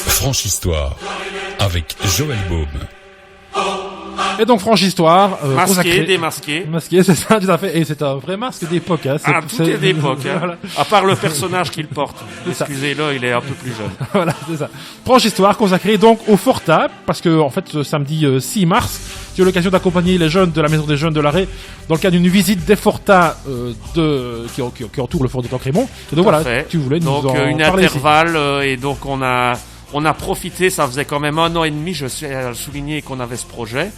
Franche Histoire avec Joël Baume. Et donc, franche histoire. Masqué, démasqué. Masqué, c'est ça, tout à fait. Et c'est un vrai masque d'époque. Hein. Tout est d'époque. Hein. Voilà. À part le personnage qu'il porte. Excusez-le, il est un peu plus jeune. Voilà, c'est ça. Franche histoire consacrée donc au Forta, parce que, en fait, samedi 6 mars, j'ai eu l'occasion d'accompagner les jeunes de la Maison des Jeunes de l'Arrêt dans le cadre d'une visite des Fortas qui entoure le fort de Tancrémont. Et donc, voilà, tu voulais nous donc, en une parler intervalle, et donc on a profité, ça faisait quand même 1 an et demi, je suis à souligner qu'on avait ce projet.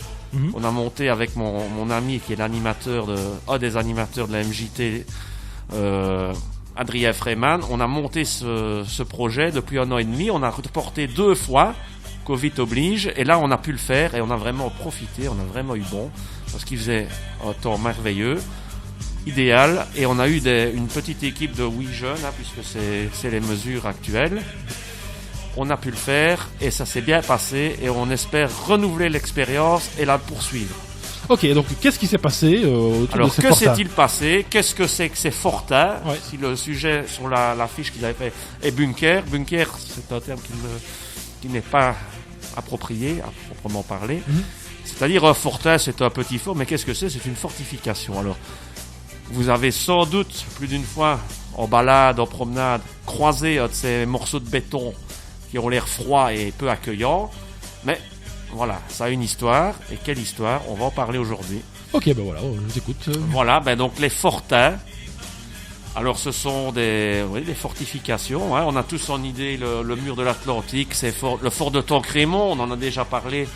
On a monté avec mon ami qui est un des animateurs de la MJT, Adrien Freyman. On a monté ce projet depuis 1 an et demi. On a reporté 2 fois, Covid oblige, et là on a pu le faire et on a vraiment profité, on a vraiment eu bon, parce qu'il faisait un temps merveilleux, idéal, et on a eu une petite équipe de 8 jeunes, hein, puisque c'est les mesures actuelles. On a pu le faire et ça s'est bien passé et on espère renouveler l'expérience et la poursuivre. Ok, donc qu'est-ce qui s'est passé autour Alors, de ces que Fortas? s'est-il passé? Qu'est-ce que c'est que ces Fortas? Si le sujet sur la fiche qu'ils avaient fait est bunker. Bunker, c'est un terme qui n'est pas approprié, à proprement parler. C'est-à-dire, un Fortin, c'est un petit fort, mais qu'est-ce que c'est? C'est une fortification. Alors, vous avez sans doute, plus d'une fois, en balade, en promenade, croisé un de ces morceaux de béton qui ont l'air froids et peu accueillants, mais voilà, ça a une histoire, et quelle histoire? On va en parler aujourd'hui. Ok, ben voilà, je vous écoute. Voilà, ben donc les Fortins, alors ce sont des fortifications, hein. On a tous en idée le mur de l'Atlantique, le fort de Tancrémont, on en a déjà parlé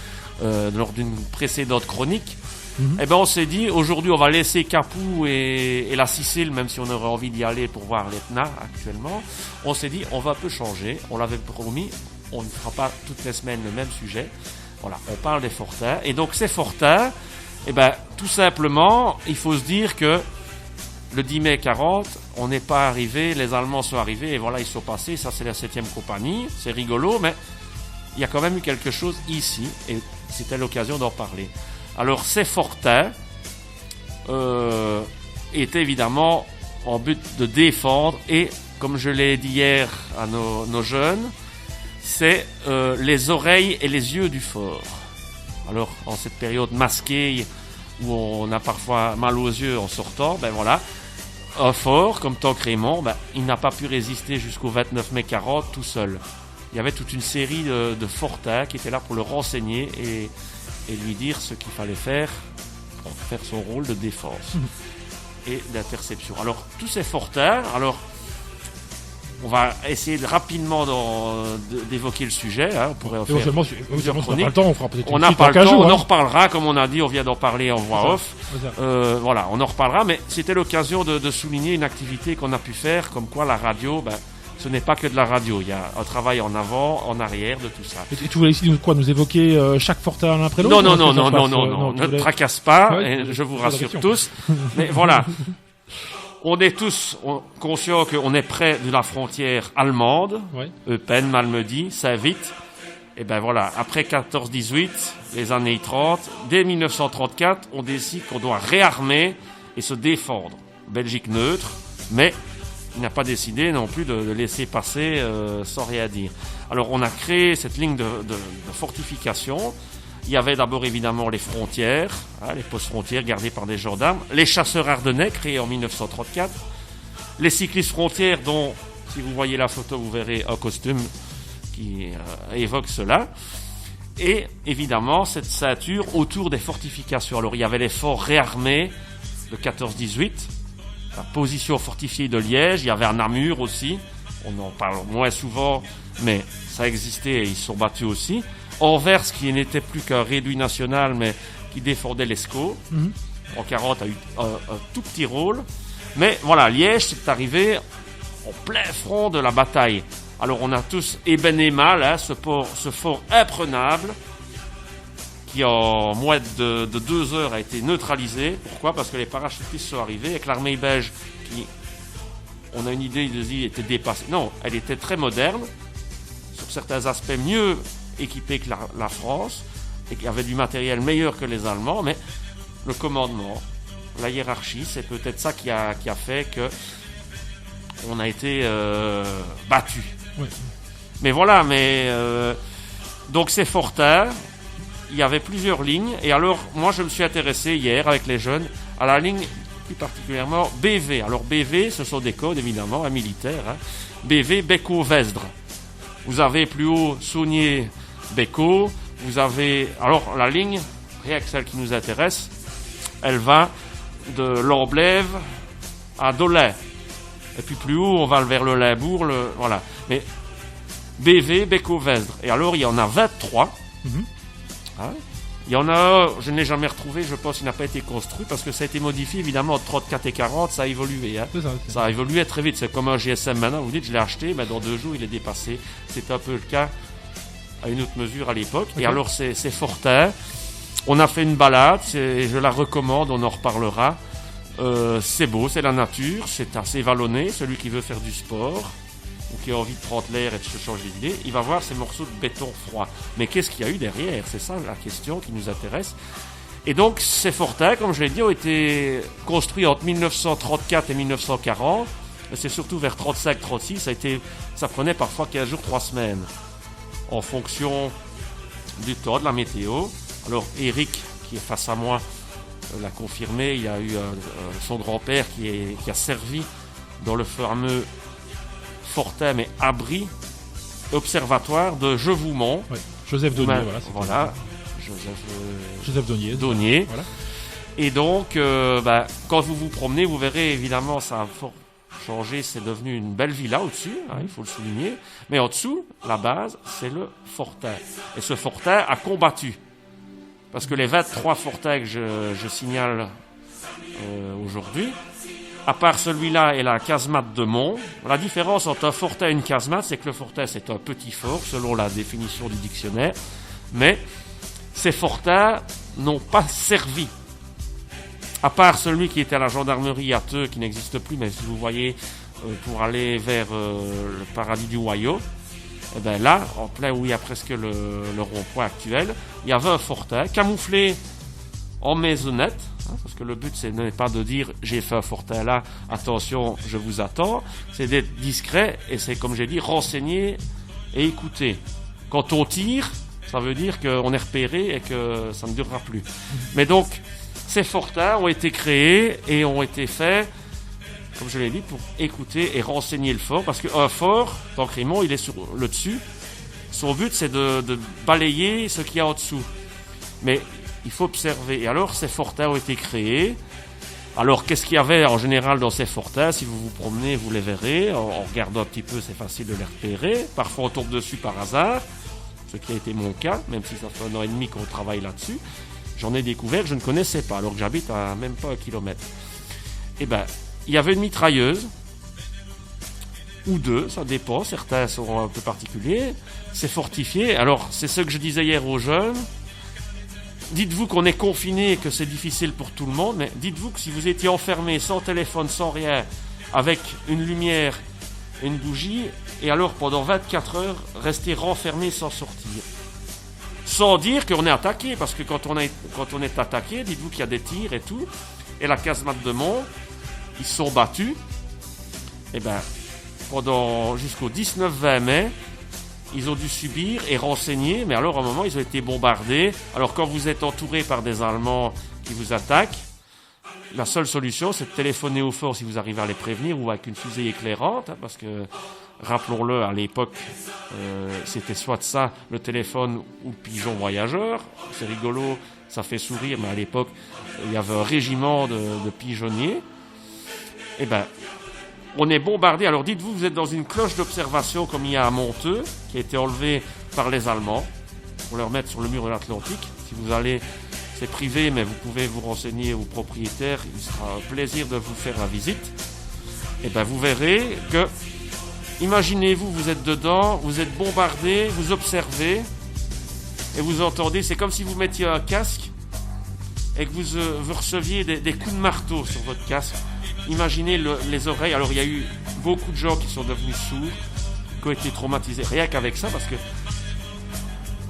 lors d'une précédente chronique. Eh ben on s'est dit, aujourd'hui on va laisser Capoue et la Sicile, même si on aurait envie d'y aller pour voir l'Etna actuellement. On s'est dit, on va un peu changer, on l'avait promis, on ne fera pas toutes les semaines le même sujet. Voilà, on parle des Fortins. Et donc ces Fortins, eh ben tout simplement, il faut se dire que le 10 mai 40, on n'est pas arrivé, les Allemands sont arrivés et voilà, ils sont passés, ça c'est la 7e compagnie, c'est rigolo, mais il y a quand même eu quelque chose ici et c'était l'occasion d'en parler. Alors, ces Fortins étaient évidemment en but de défendre et, comme je l'ai dit hier à nos jeunes, c'est les oreilles et les yeux du fort. Alors, en cette période masquée où on a parfois mal aux yeux en sortant, ben voilà, un fort comme Tancrémont, ben, il n'a pas pu résister jusqu'au 29 mai 40 tout seul. Il y avait toute une série de Fortins qui étaient là pour le renseigner et lui dire ce qu'il fallait faire pour faire son rôle de défense et d'interception. Alors, tous ces Fortins, on va essayer rapidement d'évoquer le sujet. Hein, on pourrait en faire plusieurs chroniques. On fera peut-être on n'a pas le temps, on en reparlera, comme on a dit, on vient d'en parler en voix off. Voilà, on en reparlera, mais c'était l'occasion de souligner une activité qu'on a pu faire, comme quoi la radio, ce n'est pas que de la radio, il y a un travail en avant, en arrière de tout ça. Et tu voulais ici nous évoquer chaque Fortin l'un après l'autre? Non, ne tracasse pas, et je vous rassure tous. Mais voilà, on est tous conscients qu'on est près de la frontière allemande, Eupen, Malmedy, Saint-Vith. Et ben voilà, après 14-18, les années 30, dès 1934, on décide qu'on doit réarmer et se défendre. Belgique neutre, mais il n'a pas décidé non plus de laisser passer sans rien dire. Alors on a créé cette ligne de fortification. Il y avait d'abord évidemment les frontières, les postes frontières gardés par des gendarmes, les chasseurs ardennais créés en 1934, les cyclistes frontières dont, si vous voyez la photo, vous verrez un costume qui évoque cela, et évidemment cette ceinture autour des fortifications. Alors il y avait les forts réarmés de 14-18, la position fortifiée de Liège, il y avait un Namur aussi, on en parle moins souvent, mais ça existait et ils se sont battus aussi. Anvers, qui n'était plus qu'un réduit national, mais qui défendait l'Escaut, en 40 a eu un tout petit rôle. Mais voilà, Liège, c'est arrivé en plein front de la bataille. Alors on a tous ébène-et-mal, ce fort imprenable, qui en moins de 2 heures a été neutralisé. Pourquoi? Parce que les parachutistes sont arrivés avec l'armée belge qui, on a une idée, était dépassée. Non, elle était très moderne, sur certains aspects mieux équipée que la France, et qui avait du matériel meilleur que les Allemands, mais le commandement, la hiérarchie, c'est peut-être ça qui a fait que on a été battu. Oui. Mais voilà, donc c'est Fortin. Il y avait plusieurs lignes. Et alors, moi, je me suis intéressé hier avec les jeunes à la ligne plus particulièrement BV. Alors, BV, ce sont des codes, évidemment, un militaire. Hein. BV, Béco-Vesdre. Vous avez plus haut Saunier-Béco. Vous avez... Alors, la ligne, rien que celle qui nous intéresse, elle va de Lamblève à Dolay. Et puis plus haut, on va vers le Limbourg. Voilà. Mais BV, Béco-Vesdre. Et alors, il y en a 23. Hein? Il y en a, je ne l'ai jamais retrouvé, je pense qu'il n'a pas été construit parce que ça a été modifié évidemment entre 34 et 40, ça a évolué. Hein? Ça a évolué très vite, c'est comme un GSM maintenant, vous dites je l'ai acheté, mais dans 2 jours il est dépassé. C'était un peu le cas à une autre mesure à l'époque. Okay. Et alors c'est Fortin, on a fait une balade, je la recommande, on en reparlera. C'est beau, c'est la nature, c'est assez vallonné, celui qui veut faire du sport ou qui a envie de prendre l'air et de se changer d'idée, il va voir ces morceaux de béton froid. Mais qu'est-ce qu'il y a eu derrière? C'est ça la question qui nous intéresse. Et donc, ces fortins, comme je l'ai dit, ont été construits entre 1934 et 1940. Mais c'est surtout vers 35-36, ça prenait parfois 15 jours, 3 semaines, en fonction du temps, de la météo. Alors, Eric, qui est face à moi, l'a confirmé. Il y a eu son grand-père qui a servi dans le fameux Fortin, mais abri, observatoire de Jevoumont. Oui. Joseph Daunier, voilà. Joseph Daunier. Voilà. Et donc, quand vous vous promenez, vous verrez, évidemment, ça a fort changé, c'est devenu une belle villa au-dessus, hein, il faut le souligner. Mais en dessous, la base, c'est le Fortin. Et ce Fortin a combattu. Parce que les 23 Fortins que je signale aujourd'hui, à part celui-là et la casemate de Mont, la différence entre un fortin et une casemate, c'est que le fortin, c'est un petit fort, selon la définition du dictionnaire, mais ces fortins n'ont pas servi. À part celui qui était à la gendarmerie à Theux, qui n'existe plus, mais si vous voyez, pour aller vers le paradis du Wayo, et bien là, en plein où il y a presque le rond-point actuel, il y avait un fortin camouflé en maisonnette, parce que le but n'est pas de dire j'ai fait un fortin là, attention, je vous attends, c'est d'être discret et c'est comme j'ai dit, renseigner et écouter. Quand on tire, ça veut dire qu'on est repéré et que ça ne durera plus. Mais donc, ces fortins ont été créés et ont été faits, comme je l'ai dit, pour écouter et renseigner le fort, parce qu'un fort, tant que Raymond, il est sur le dessus, son but c'est de balayer ce qu'il y a en dessous. Mais il faut observer. Et alors, ces fortins ont été créés. Alors, qu'est-ce qu'il y avait en général dans ces fortins? Si vous vous promenez, vous les verrez. En regardant un petit peu, c'est facile de les repérer. Parfois, on tombe dessus par hasard, ce qui a été mon cas, même si ça fait 1 an et demi qu'on travaille là-dessus. J'en ai découvert que je ne connaissais pas, alors que j'habite à même pas 1 kilomètre. Eh ben, il y avait une mitrailleuse, ou 2, ça dépend. Certains sont un peu particuliers. C'est fortifié. Alors, c'est ce que je disais hier aux jeunes. Dites-vous qu'on est confiné et que c'est difficile pour tout le monde, mais dites-vous que si vous étiez enfermé, sans téléphone, sans rien, avec une lumière et une bougie, et alors pendant 24 heures, rester renfermé sans sortir. Sans dire qu'on est attaqué, parce que quand on est attaqué, dites-vous qu'il y a des tirs et tout, et la casemate de Mont, ils se sont battus, et ben, jusqu'au 19-20 mai, ils ont dû subir et renseigner, mais alors à un moment ils ont été bombardés. Alors quand vous êtes entouré par des Allemands qui vous attaquent, la seule solution c'est de téléphoner au fort si vous arrivez à les prévenir, ou avec une fusée éclairante, hein, parce que rappelons-le, à l'époque c'était soit ça, le téléphone ou le pigeon voyageur. C'est rigolo, ça fait sourire, mais à l'époque il y avait un régiment de pigeonniers. Et ben, on est bombardé. Alors dites-vous, vous êtes dans une cloche d'observation comme il y a à Monteux, qui a été enlevée par les Allemands pour le remettre sur le mur de l'Atlantique. Si vous allez, c'est privé, mais vous pouvez vous renseigner aux propriétaires. Il sera un plaisir de vous faire la visite. Et ben, vous verrez que, imaginez-vous, vous êtes dedans, vous êtes bombardé, vous observez et vous entendez. C'est comme si vous mettiez un casque et que vous receviez des coups de marteau sur votre casque. Imaginez les oreilles. Alors il y a eu beaucoup de gens qui sont devenus sourds, qui ont été traumatisés rien qu'avec ça, parce que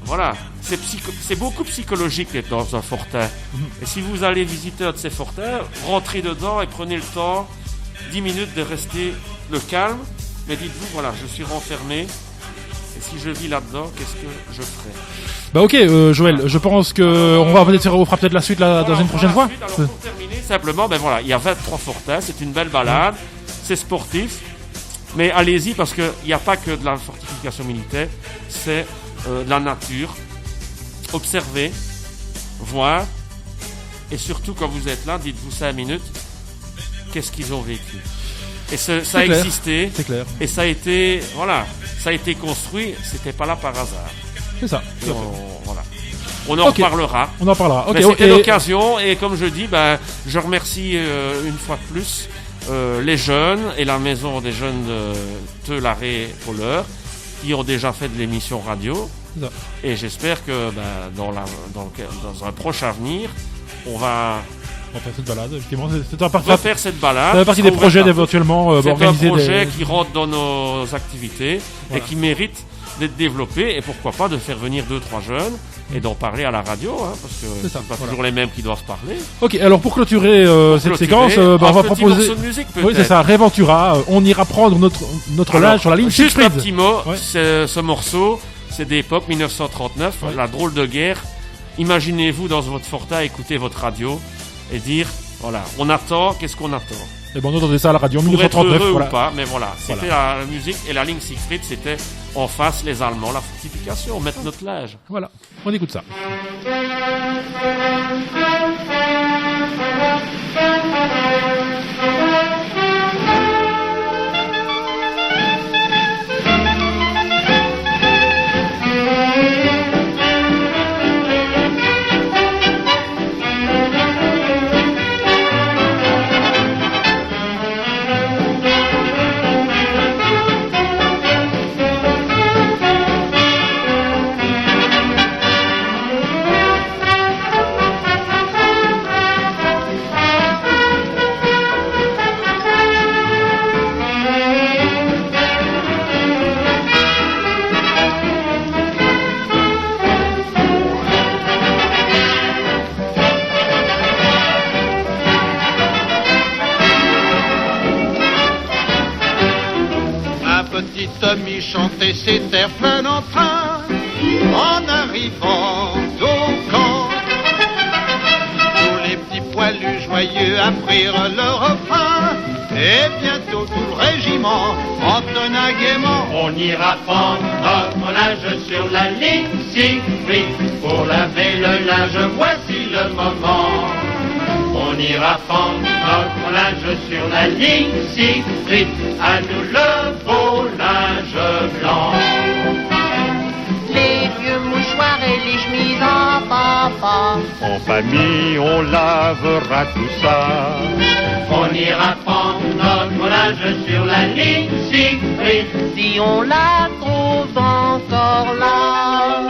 voilà, c'est beaucoup psychologique d'être dans un fortin. Et si vous allez visiter un de ces fortins, rentrez dedans et prenez le temps 10 minutes de rester le calme, mais dites-vous, voilà, je suis renfermé Et si je vis là-dedans, qu'est-ce que je ferai? Bah ok, Joël, je pense que on va fera peut-être la suite là, dans une prochaine fois. Alors, pour terminer, simplement, il y a 23 fortins, c'est une belle balade, c'est sportif, mais allez-y parce qu'il n'y a pas que de la fortification militaire, c'est de la nature. Observez, voir, et surtout quand vous êtes là, dites-vous 5 minutes, qu'est-ce qu'ils ont vécu. Et ça a existé, c'est clair. Et ça a été, ça a été construit, c'était pas là par hasard. C'est ça. On en reparlera. On en parlera. Okay, c'était l'occasion, et comme je dis, je remercie une fois de plus les jeunes et la maison des jeunes de Laré-Polleur qui ont déjà fait de l'émission radio. Et j'espère que dans un proche avenir, on va faire cette balade. Effectivement, faire cette balade. Ça fait partie des projets d'éventuellement organiser. C'est un projet qui rentre dans nos activités et qui mérite d'être développé, et pourquoi pas de faire venir 2-3 jeunes et d'en parler à la radio, parce que c'est pas toujours les mêmes qui doivent parler. Ok, alors pour clôturer cette séquence, on va proposer. De musique, oui, c'est ça, Réventura. On ira prendre notre linge sur la ligne Juste Siegfried. Un petit mot, ce morceau, c'est d'époque 1939, la drôle de guerre. Imaginez-vous dans votre fortin, écouter votre radio et dire, on attend, qu'est-ce qu'on attend? Et on entendait ça à la radio en pour 1939. Être heureux ou pas, mais c'était la musique, et la ligne Siegfried, c'était en face les Allemands, la fortification, mettre notre linge. Voilà, on écoute ça. Chanter ses airs plein d'entrain en arrivant au camp. Tous les petits poilus joyeux apprirent le refrain, et bientôt tout le régiment entonna gaiement. On ira prendre notre linge sur la ligne Siegfried, pour laver le linge, voici le moment. On ira prendre notre linge sur la ligne Siegfried, à nous le beau linge blanc. Les vieux mouchoirs et les chemises en papa. En famille, on lavera tout ça. On ira prendre notre linge sur la ligne Siegfried, si on la trouve encore là.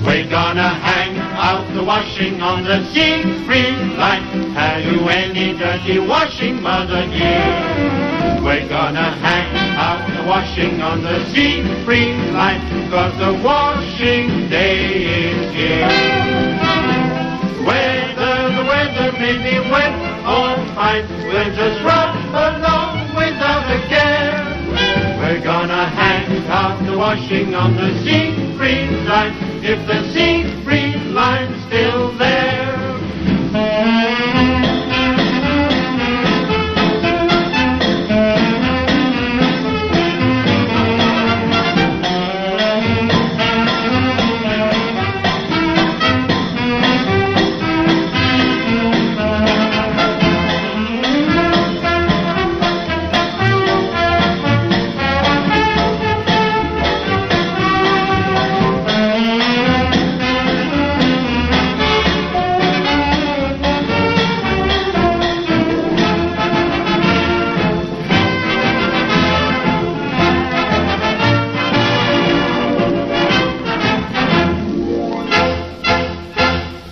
We're gonna hang out the washing on the Siegfried line. Have you any dirty washing, mother dear? We're gonna hang out the washing on the Siegfried line, 'cause the washing day is here. Whether the weather may be wet or fine, we'll just run along without a care. We're gonna hang out the washing on the Siegfried line. If the sea